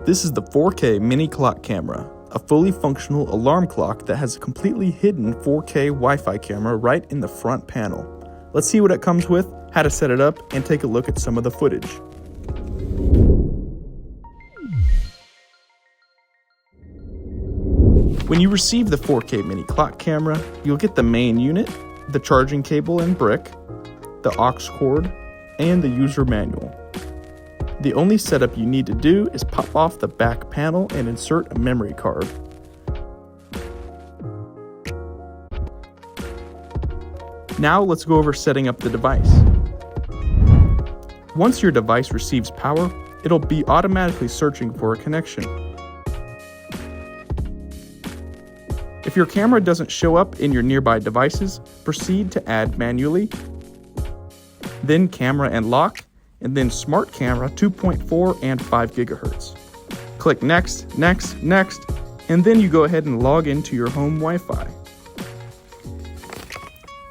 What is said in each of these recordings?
This is the 4K mini clock camera, a fully functional alarm clock that has a completely hidden 4K Wi-Fi camera right in the front panel. Let's see what it comes with, how to set it up, and take a look at some of the footage. When you receive the 4K mini clock camera, you'll get the main unit, the charging cable and brick, the aux cord, and the user manual. The only setup you need to do is pop off the back panel and insert a memory card. Now let's go over setting up the device. Once your device receives power, it'll be automatically searching for a connection. If your camera doesn't show up in your nearby devices, proceed to add manually, then camera and lock, and then smart camera 2.4 and 5 GHz. Click next, next, next, and then you go ahead and log into your home Wi-Fi.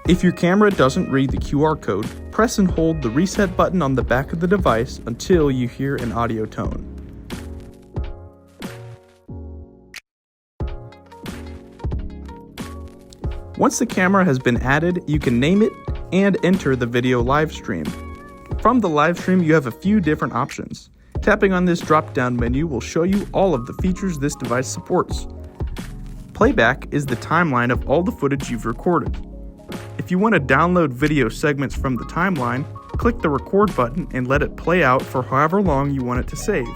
If your camera doesn't read the QR code, press and hold the reset button on the back of the device until you hear an audio tone. Once the camera has been added, you can name it and enter the video live stream. From the live stream, you have a few different options. Tapping on this drop-down menu will show you all of the features this device supports. Playback is the timeline of all the footage you've recorded. If you want to download video segments from the timeline, click the record button and let it play out for however long you want it to save.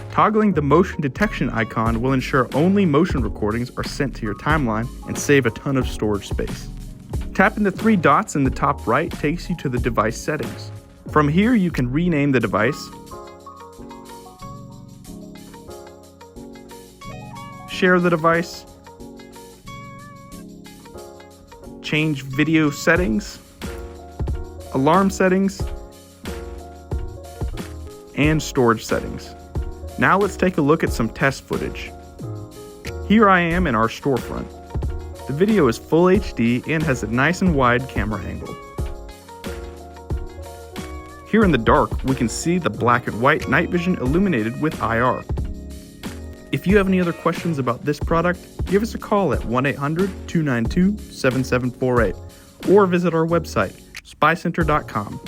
Toggling the motion detection icon will ensure only motion recordings are sent to your timeline and save a ton of storage space. Tapping the three dots in the top right takes you to the device settings. From here, you can rename the device, share the device, change video settings, alarm settings, and storage settings. Now let's take a look at some test footage. Here I am in our storefront. The video is full HD and has a nice and wide camera angle. Here in the dark, we can see the black and white night vision illuminated with IR. If you have any other questions about this product, give us a call at 1-800-292-7748 or visit our website, spycenter.com.